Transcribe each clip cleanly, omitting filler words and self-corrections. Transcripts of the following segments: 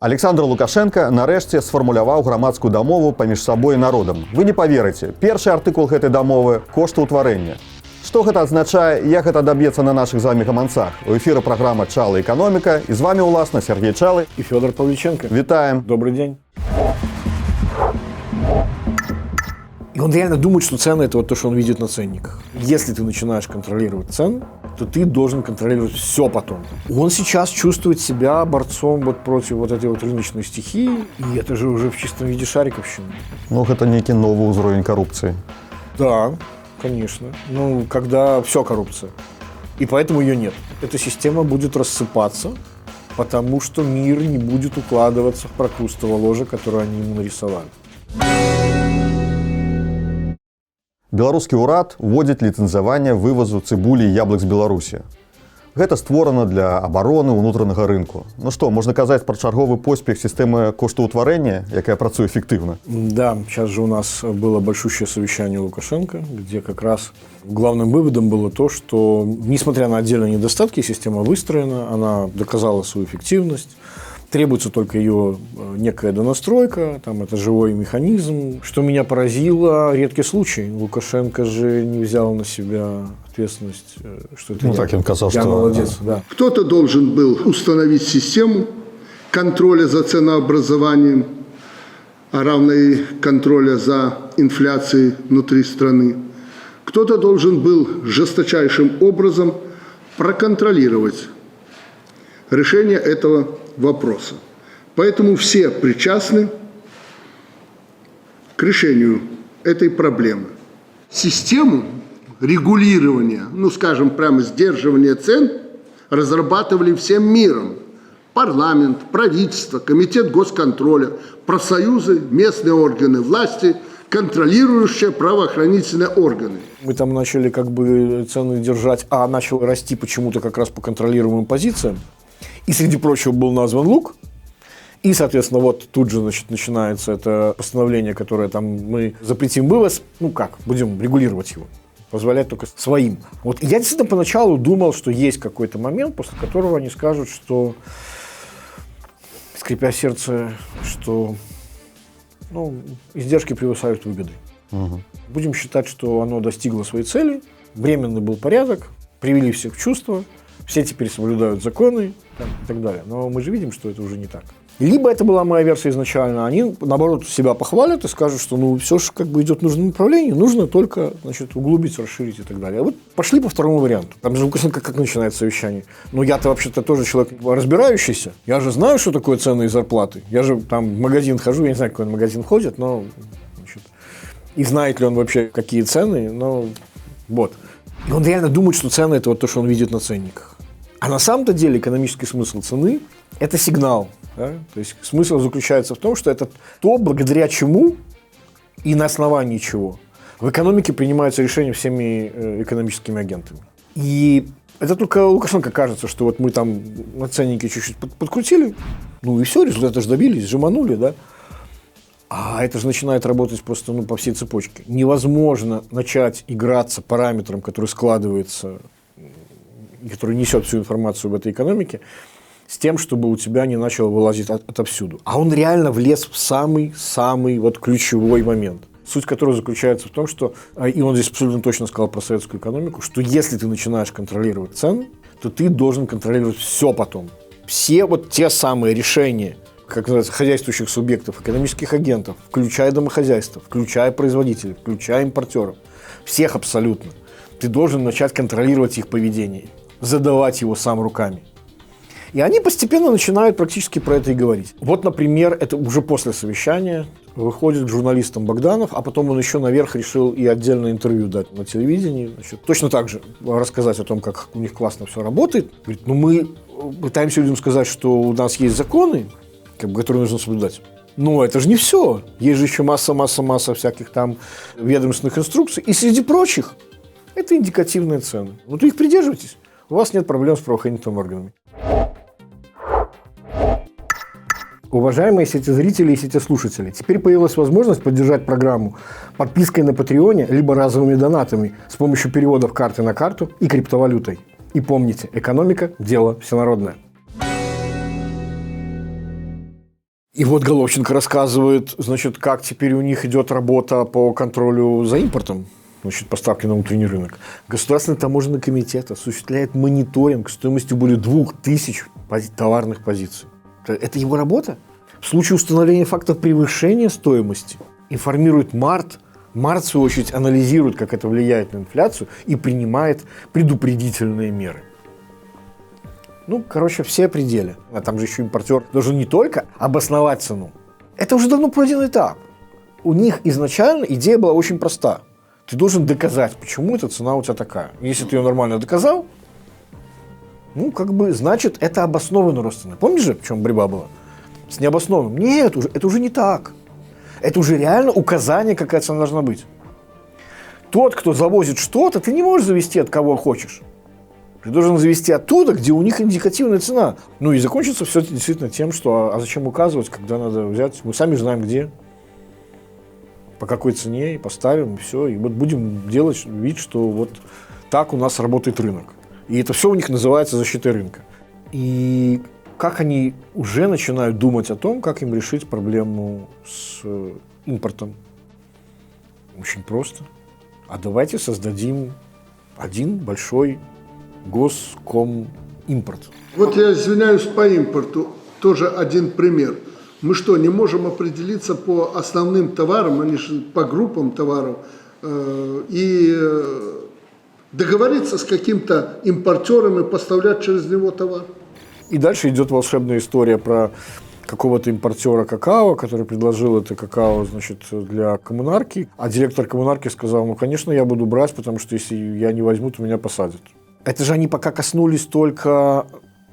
Александр Лукашенко нарэшце сфармуляваў грамадскую дамову паміж сабой і народам. Вы не поверыце, першы артыкул гэтай дамовы коштаўтварэння. Што гэта азначае, як гэта даб'ецца на нашых з вами гаманцах? У эфіры праграма «Чалы экономика» і з вами, уласна, Сергей Чалы и Федор Павличенко. Витаем. Добрый день. И он реально думает, что цены – это вот то, что он видит на ценниках. Если ты начинаешь контролировать цены, то ты должен контролировать все потом. Он сейчас чувствует себя борцом вот против вот этой вот рыночной стихии, и это же уже в чистом виде шариковщина. Ну, это некий новый уровень коррупции. Да, конечно. Ну, когда все коррупция. И поэтому ее нет. Эта система будет рассыпаться, потому что мир не будет укладываться в прокрустово ложе, которое они ему нарисовали. Беларускі ўрад вводзіць ліцэнзаванне вывазу цыбулі і яблык з Беларусі. Гэта створана для абароны ўнутранага рынку. Ну што, можна казаць пра чарговы поспех сістэмы коштаўтварэння, якая працуе эффективно? Да, сейчас же у нас было большущее совещание Лукашенко, где как раз главным выводом было то, что, несмотря на отдельные недостатки, система выстроена, она доказала свою эффективность. Требуется только ее некая донастройка, там это живой механизм. Что меня поразило, редкий случай. Лукашенко же не взял на себя ответственность, что это так он казалось, я что молодец. Да. Кто-то должен был установить систему контроля за ценообразованием, а равно и контроля за инфляцией внутри страны. Кто-то должен был жесточайшим образом проконтролировать решение этого вопроса. Поэтому все причастны к решению этой проблемы. Систему регулирования, скажем, прямо сдерживания цен разрабатывали всем миром. Парламент, правительство, комитет госконтроля, профсоюзы, местные органы власти, контролирующие правоохранительные органы. Мы там начали цены держать, а начал расти почему-то как раз по контролируемым позициям. И, среди прочего, был назван лук. И, соответственно, вот тут же начинается это постановление, которое там мы запретим вывоз. Будем регулировать его. Позволять только своим. Вот я действительно поначалу думал, что есть какой-то момент, после которого они скажут, что, скрипя сердце, что издержки превышают выгоды. Угу. Будем считать, что оно достигло своей цели, временный был порядок, привели всех в чувство, все теперь соблюдают законы и так далее. Но мы же видим, что это уже не так. Либо это была моя версия изначально, они, наоборот, себя похвалят и скажут, что все же идет в нужном направлении, нужно только углубить, расширить и так далее. А вот пошли по второму варианту. Там же Лукашенко как начинает совещание. Я-то вообще-то тоже человек разбирающийся. Я же знаю, что такое цены и зарплаты. Я же там в магазин хожу, я не знаю, какой он магазин ходит, но и знает ли он вообще, какие цены, вот. И он реально думает, что цены – это вот то, что он видит на ценниках. А на самом-то деле экономический смысл цены – это сигнал. Да? То есть смысл заключается в том, что это то, благодаря чему и на основании чего в экономике принимаются решения всеми экономическими агентами. И это только Лукашенко кажется, что вот мы там на ценнике чуть-чуть подкрутили, и все, результаты же добились, жеманули, да? А это же начинает работать просто по всей цепочке. Невозможно начать играться параметром, который складывается и который несет всю информацию в этой экономике, с тем, чтобы у тебя не начало вылазить отовсюду. А он реально влез в самый ключевой момент. Суть которого заключается в том, что, и он здесь абсолютно точно сказал про советскую экономику, что если ты начинаешь контролировать цены, то ты должен контролировать все потом. Все те самые решения, как называется, хозяйствующих субъектов, экономических агентов, включая домохозяйство, включая производителей, включая импортеров, всех абсолютно. Ты должен начать контролировать их поведение, задавать его сам руками. И они постепенно начинают практически про это и говорить. Вот, например, это уже после совещания выходит к журналистам Богданов, а потом он еще наверх решил и отдельное интервью дать на телевидении. Точно так же рассказать о том, как у них классно все работает. Говорит, мы пытаемся людям сказать, что у нас есть законы, которые нужно соблюдать. Но это же не все. Есть же еще масса всяких там ведомственных инструкций. И среди прочих это индикативные цены. Вот их придерживайтесь, у вас нет проблем с правоохранительными органами. Уважаемые сетезрители и сетеслушатели, теперь появилась возможность поддержать программу подпиской на Патреоне либо разовыми донатами с помощью переводов карты на карту и криптовалютой. И помните, экономика – дело всенародное. И вот Головченко рассказывает, значит, как теперь у них идет работа по контролю за импортом, значит, поставки на внутренний рынок. Государственный таможенный комитет осуществляет мониторинг стоимостью более 2000 товарных позиций. Это его работа. В случае установления фактов превышения стоимости информирует МАРТ. МАРТ, в свою очередь, анализирует, как это влияет на инфляцию и принимает предупредительные меры. Ну, короче, все пределы. А там же еще импортер должен не только обосновать цену. Это уже давно пройденный этап. У них изначально идея была очень проста. Ты должен доказать, почему эта цена у тебя такая. Если ты ее нормально доказал, ну, как бы, значит, это обоснованный рост цены. Помнишь же, в чем борьба была? С необоснованным. Нет, это уже не так. Это уже реально указание, какая цена должна быть. Тот, кто завозит что-то, ты не можешь завести от кого хочешь. Ты должен завести оттуда, где у них индикативная цена. Ну и закончится все действительно тем, что а зачем указывать, когда надо взять. Мы сами знаем где, по какой цене, и поставим, и все. И вот будем делать вид, что вот так у нас работает рынок. И это все у них называется защитой рынка. И как они уже начинают думать о том, как им решить проблему с импортом? Очень просто. А давайте создадим один большой госкомимпорт. Вот я извиняюсь по импорту, тоже один пример. Мы что, не можем определиться по основным товарам, они же по группам товаров, договориться с каким-то импортером и поставлять через него товар? И дальше идет волшебная история про какого-то импортера какао, который предложил это какао, значит, для коммунарки. А директор коммунарки сказал, ну, конечно, я буду брать, потому что если я не возьму, то меня посадят. Это же они пока коснулись только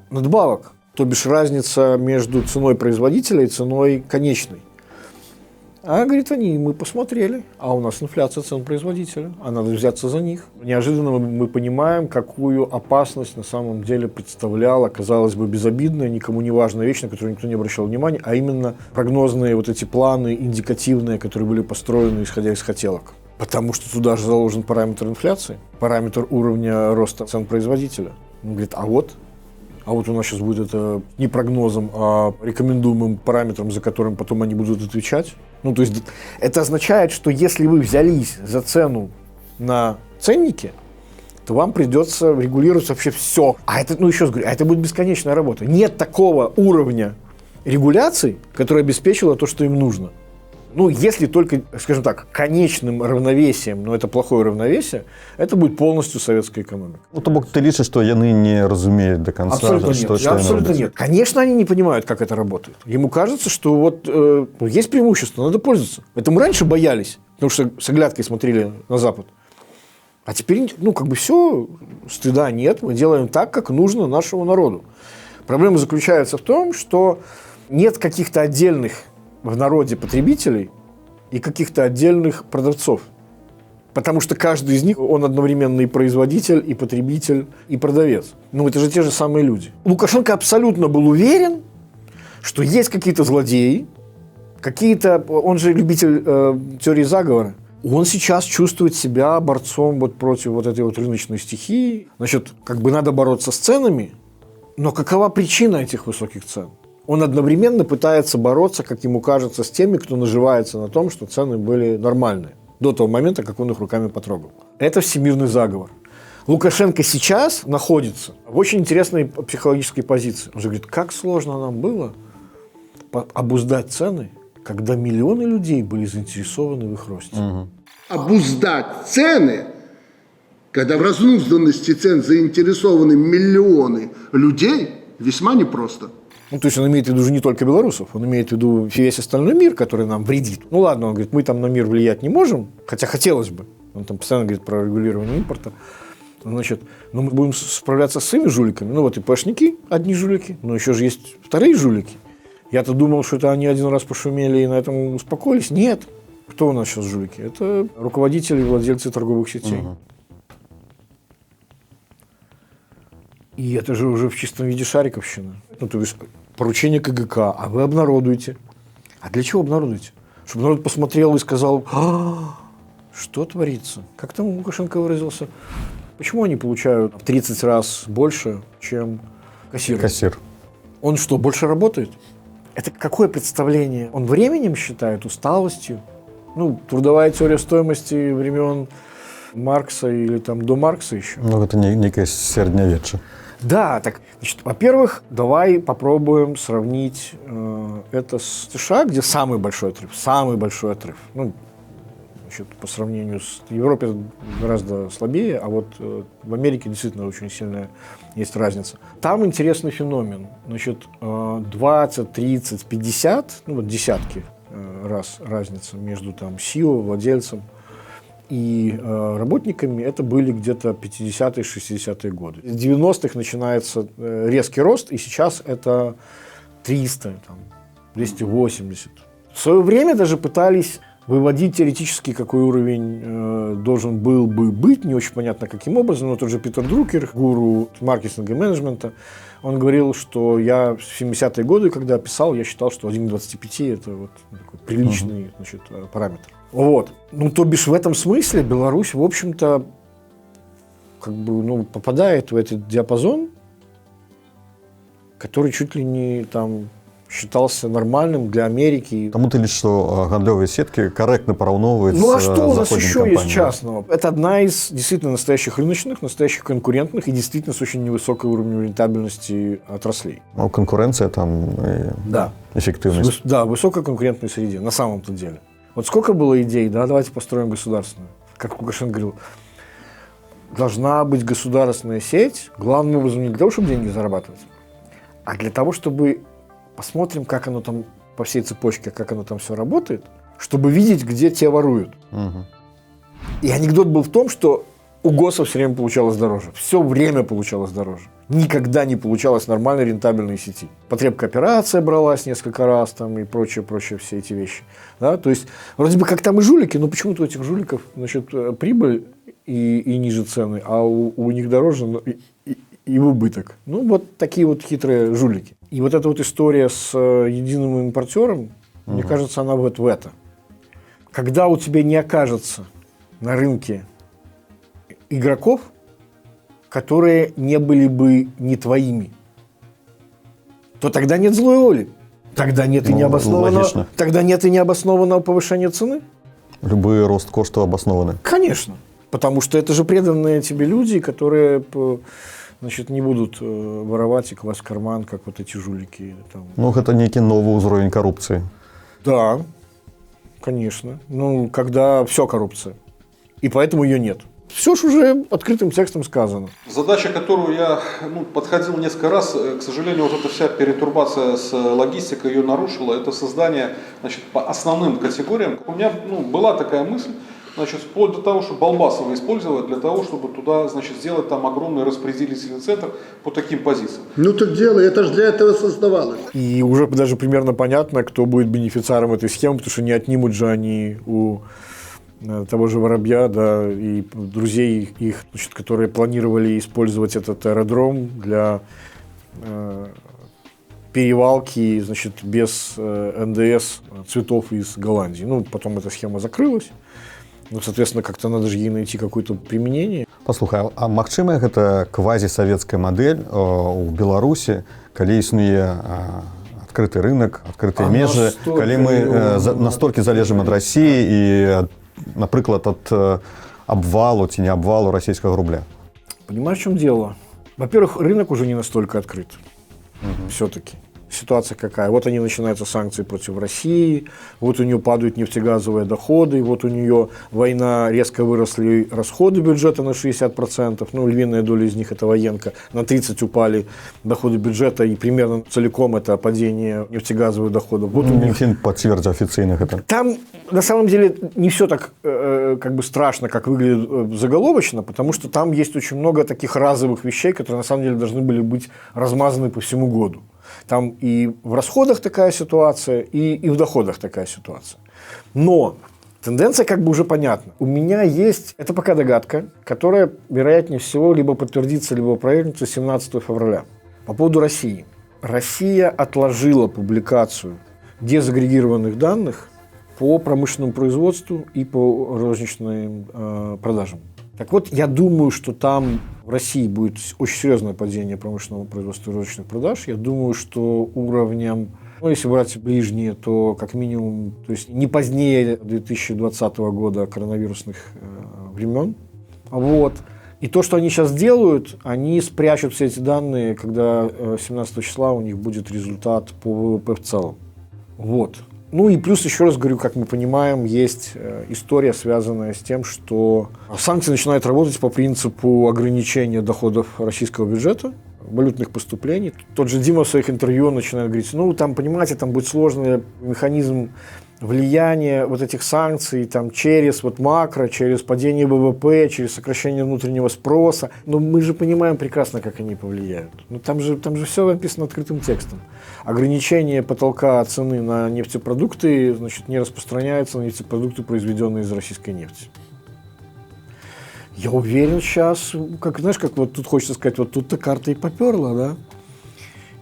надбавок, то бишь разница между ценой производителя и ценой конечной. А, говорит, мы посмотрели, а у нас инфляция цен производителя, а надо взяться за них. Неожиданно мы понимаем, какую опасность на самом деле представляла, казалось бы, безобидная, никому не важная вещь, на которую никто не обращал внимания, а именно прогнозные вот эти планы индикативные, которые были построены, исходя из хотелок. Потому что туда же заложен параметр инфляции, параметр уровня роста цен производителя. Он говорит, а вот у нас сейчас будет это не прогнозом, а рекомендуемым параметром, за которым потом они будут отвечать. Ну, то есть это означает, что если вы взялись за цену на ценнике, то вам придется регулировать вообще все. А это, ну, еще раз говорю, это будет бесконечная работа. Нет такого уровня регуляции, который обеспечило то, что им нужно. Ну, если только, скажем так, конечным равновесием, но это плохое равновесие, это будет полностью советская экономика. Ну, то бок ты лічыш, што яны не разумеюць до конца, Абсолютно нет. что Абсолютно нет. Конечно, они не понимают, как это работает. Ему кажется, что вот есть преимущество, надо пользоваться. Это мы раньше боялись, потому что с оглядкой смотрели на Запад. А теперь, ну, как бы все, стыда нет, мы делаем так, как нужно нашему народу. Проблема заключается в том, что нет каких-то отдельных в народе потребителей и каких-то отдельных продавцов. Потому что каждый из них, он одновременно и производитель, и потребитель, и продавец. Ну, это же те же самые люди. Лукашенко абсолютно был уверен, что есть какие-то злодеи, он же любитель теории заговора. Он сейчас чувствует себя борцом вот против вот этой вот рыночной стихии. Значит, как бы надо бороться с ценами, но какова причина этих высоких цен? Он одновременно пытается бороться, как ему кажется, с теми, кто наживается на том, что цены были нормальные, до того момента, как он их руками потрогал. Это всемирный заговор. Лукашенко сейчас находится в очень интересной психологической позиции. Он же говорит, как сложно нам было обуздать цены, когда миллионы людей были заинтересованы в их росте. Угу. Обуздать цены, когда в разнузданности цен заинтересованы миллионы людей, весьма непросто. Ну, то есть он имеет в виду уже не только белорусов, он имеет в виду весь остальной мир, который нам вредит. Ну ладно, он говорит, мы там на мир влиять не можем, хотя хотелось бы. Он там постоянно говорит про регулирование импорта. Значит, но мы будем справляться с своими жуликами. Ну вот ИПшники одни жулики, но еще же есть вторые жулики. Я-то думал, что это они один раз пошумели и на этом успокоились. Нет. Кто у нас сейчас жулики? Это руководители и владельцы торговых сетей. Угу. И это же уже в чистом виде шариковщина. Ну, то есть поручение КГК, а вы обнародуете. А для чего обнародуете? Чтобы народ посмотрел и сказал, что творится? Как там Лукашенко выразился? Почему они получают в 30 раз больше, чем кассир? Кассир. Он что, больше работает? Это какое представление? Он временем считает, усталостью? Ну, трудовая теория стоимости времен Маркса или там до Маркса еще. Ну, это некое средневече. Да, так, значит, во-первых, давай попробуем сравнить это с США, где самый большой отрыв. Ну, значит, по сравнению с Европой гораздо слабее, а вот в Америке действительно очень сильная есть разница. Там интересный феномен. Значит, 20, 30, 50, ну вот десятки раз разница между там CEO, владельцем и работниками, это были где-то 50-е, 60-е годы. С 90-х начинается резкий рост, и сейчас это 300, там, 280. В свое время даже пытались выводить теоретически, какой уровень должен был бы быть, не очень понятно, каким образом, но тот же Питер Друкер, гуру маркетинга и менеджмента, он говорил, что я в 70-е годы, когда писал, я считал, что 1 к 25 – это вот такой приличный, значит, параметр. Вот. Ну, то бишь в этом смысле Беларусь, в общем-то, как бы, ну, попадает в этот диапазон, который чуть ли не там считался нормальным для Америки. Тому ты лишь, что гандлевые сетки корректно пораўноўваюць. Ну а что у нас еще компаниями. есть частного? Это одна из действительно настоящих рыночных, настоящих конкурентных и действительно с очень невысокой уровнем рентабельности отраслей. Ну, конкуренция там и Да. эффективность. Да, высокой конкурентной среде, на самом-то деле. Вот сколько было идей, да, давайте построим государственную. Как Лукашенко говорил, должна быть государственная сеть, главным образом не для того, чтобы деньги зарабатывать, а для того, чтобы посмотрим, как оно там по всей цепочке, как оно там все работает, чтобы видеть, где те воруют. Угу. И анекдот был в том, что у ГОСа все время получалось дороже. Все время получалось дороже. Никогда не получалось нормальной рентабельной сети. Потребкооперация бралась несколько раз там, и прочее все эти вещи. Да? То есть, вроде бы как там и жулики, но почему-то у этих жуликов, значит, прибыль и ниже цены, а у них дороже и в убыток. Ну, вот такие вот хитрые жулики. И вот эта вот история с единым импортером, мне кажется, она вот в это. Когда у тебя не окажется на рынке игроков, которые не были бы не твоими, то тогда нет злой воли. Тогда нет, логично. Тогда нет и необоснованного повышения цены. Любой рост коштов обоснованы. Конечно. Потому что это же преданные тебе люди, которые, значит, не будут воровать и класть в карман, как вот эти жулики. Там. Ну, это некий новый уровень коррупции. Да, конечно. Ну, когда все коррупция. И поэтому ее нет. Все же уже открытым текстом сказано. Задача, которую я подходил несколько раз, к сожалению, вот эта вся перетурбация с логистикой ее нарушила, это создание, значит, по основным категориям. У меня была такая мысль, значит, вплоть до того, чтобы Балбасова использовать для того, чтобы туда, значит, сделать там огромный распределительный центр по таким позициям. Ну так делай, это же для этого создавалось. И уже даже примерно понятно, кто будет бенефициаром этой схемы, потому что не отнимут же они у того же Воробья, да, и друзей их, значит, которые планировали использовать этот аэродром для перевалки, значит, без НДС цветов из Голландии. Ну, потом эта схема закрылась. Ну, соответственно, как-то надо же ей найти какое-то применение. Паслухай, а магчымая гэта квазісавецкая мадэль у Беларусі, калі існуе адкрыты рынок, адкрытыя межы, калі мы настолькі залежым ад Расіі і, напрыклад, ад обвалу ці не обвалу расійскага рубля? Понимаешь, в чем дело? Во-первых, рынок уже не настолько открыт. Все-таки. Ситуация какая? Вот они начинаются санкции против России, вот у нее падают нефтегазовые доходы, вот у нее война, резко выросли расходы бюджета на 60%, ну, львиная доля из них это военка, на 30% упали доходы бюджета, и примерно целиком это падение нефтегазовых доходов. Вот у них... Мінфін пацвердзіў афіцыйна гэта. Там, на самом деле, не все так как бы страшно, как выглядит заголовочно, потому что там есть очень много таких разовых вещей, которые, на самом деле, должны были быть размазаны по всему году. Там и в расходах такая ситуация, и в доходах такая ситуация. Но тенденция как бы уже понятна. У меня есть, это пока догадка, которая, вероятнее всего, либо подтвердится, либо опровергнется 17 февраля. По поводу России. Россия отложила публикацию дезагрегированных данных по промышленному производству и по розничным продажам. Так вот, я думаю, что там в России будет очень серьезное падение промышленного производства и розничных продаж. Я думаю, что уровнем Ну, если брать ближние, то как минимум, то есть не позднее 2020 года коронавирусных времен. Вот. И то, что они сейчас делают, они спрячут все эти данные, когда 17 числа у них будет результат по ВВП в целом. Вот. Ну и плюс, еще раз говорю, как мы понимаем, есть история, связанная с тем, что санкции начинают работать по принципу ограничения доходов российского бюджета, валютных поступлений. Тот же Дима в своих интервью начинает говорить, ну там, понимаете, там будет сложный механизм влияния вот этих санкций там, через вот макро, через падение ВВП, через сокращение внутреннего спроса. Но мы же понимаем прекрасно, как они повлияют. Ну, там же все написано открытым текстом. Ограничение потолка цены на нефтепродукты, значит, не распространяется на нефтепродукты, произведенные из российской нефти. Я уверен сейчас, как, знаешь, как вот тут хочется сказать, вот тут-то карта и поперла, да?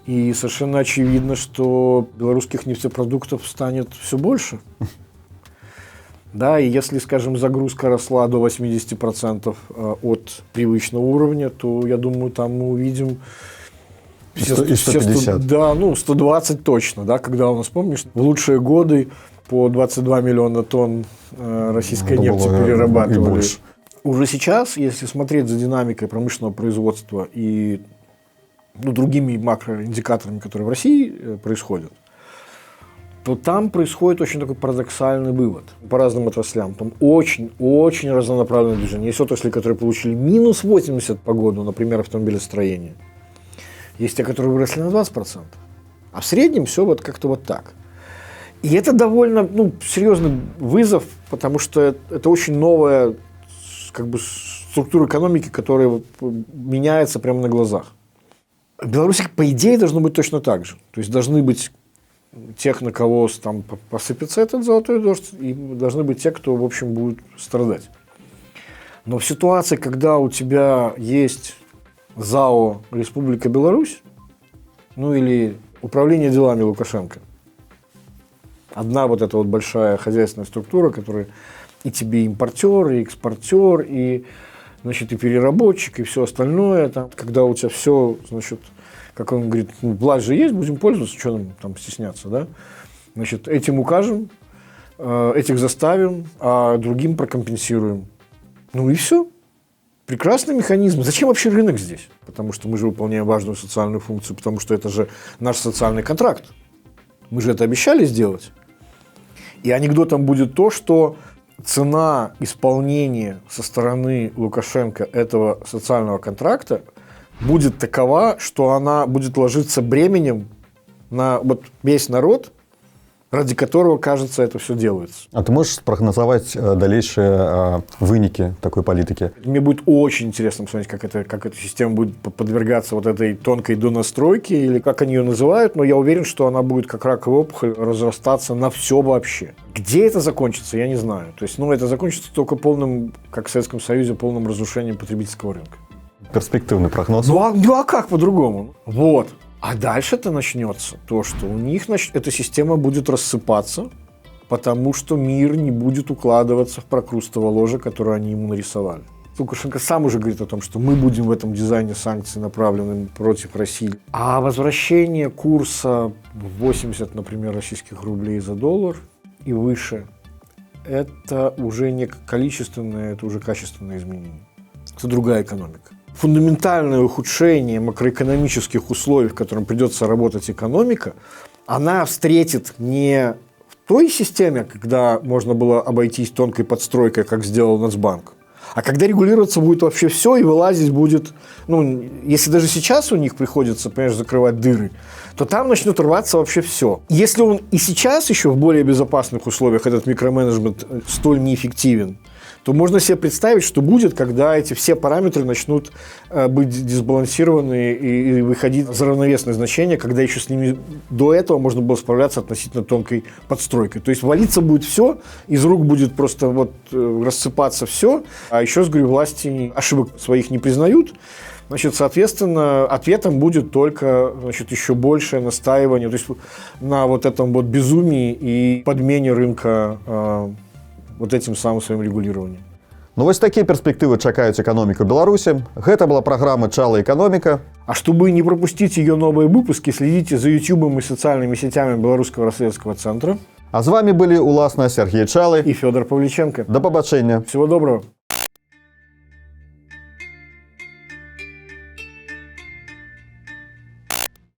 И совершенно очевидно, что белорусских нефтепродуктов станет все больше. Да, и если, скажем, загрузка росла до 80% от привычного уровня, то, я думаю, там мы увидим... И 150. Да, ну, 120 точно, да, когда у нас, помнишь, в лучшие годы по 22 миллиона тонн российской нефти перерабатывали. Уже сейчас, если смотреть за динамикой промышленного производства и другими макроиндикаторами, которые в России происходят, то там происходит очень такой парадоксальный вывод по разным отраслям. Там очень разнонаправленное движение. Есть отрасли, которые получили минус 80 по году, например, автомобилестроение. Есть те, которые выросли на 20%. А в среднем все вот как-то вот так. И это довольно серьезный вызов, потому что это очень новая как бы структура экономики, которая меняется прямо на глазах. В Беларуси, по идее, должно быть точно так же. То есть должны быть тех, на кого там посыпется этот золотой дождь, и должны быть те, кто, в общем, будет страдать. Но в ситуации, когда у тебя есть ЗАО Республика Беларусь, или Управление делами Лукашенко, одна вот эта вот большая хозяйственная структура, которая и тебе импортер, и экспортер, и, значит, и переработчик, и все остальное. Там, когда у тебя все, значит, как он говорит, власть же есть, будем пользоваться, что нам там стесняться, да? Значит, этим укажем, этих заставим, а другим прокомпенсируем. Ну и все. Прекрасный механизм. Зачем вообще рынок здесь? Потому что мы же выполняем важную социальную функцию, потому что это же наш социальный контракт. Мы же это обещали сделать. И анекдотом будет то, что цена исполнения со стороны Лукашенко этого социального контракта будет такова, что она будет ложиться бременем на вот весь народ, ради которого, кажется, это все делается. А ты можешь спрогнозовать дальнейшие выники такой политики? Мне будет очень интересно посмотреть, как эта система будет подвергаться вот этой тонкой донастройке, или как они ее называют, но я уверен, что она будет, как раковая опухоль, разрастаться на все вообще. Где это закончится, я не знаю. То есть, это закончится только полным, как в Советском Союзе, полным разрушением потребительского рынка. Перспективный прогноз. А как по-другому? Вот. А дальше-то начнется то, что у них эта система будет рассыпаться, потому что мир не будет укладываться в прокрустово ложе, которое они ему нарисовали. Лукашенко сам уже говорит о том, что мы будем в этом дизайне санкций, направленным против России. А возвращение курса в 80, например, российских рублей за доллар и выше, это уже не количественное, это уже качественное изменение. Это другая экономика. Фундаментальное ухудшение макроэкономических условий, в котором придется работать экономика, она встретит не в той системе, когда можно было обойтись тонкой подстройкой, как сделал Нацбанк, а когда регулироваться будет вообще все и вылазить будет, если даже сейчас у них приходится, понимаешь, закрывать дыры, то там начнет рваться вообще все. Если он и сейчас еще в более безопасных условиях, этот микроменеджмент столь неэффективен, то можно себе представить, что будет, когда эти все параметры начнут быть дисбалансированы и выходить за равновесное значение, когда еще с ними до этого можно было справляться относительно тонкой подстройкой. То есть валиться будет все, из рук будет просто рассыпаться все. А еще раз говорю, власти ошибок своих не признают. Значит, соответственно, ответом будет только, еще большее настаивание, то есть на вот этом безумии и подмене рынка этим самым своим регулированием. Ну, такие перспективы чакаюць эканоміку Беларусі. Гэта была праграма «Чала эканоміка». А чтобы не пропустить ее новые выпуски, следите за YouTube и социальными сетями Белорусского расследовательского центра. А з вами былі уласна Сергей Чалы И Федор Павличенко. да пабачэння. Всего доброго.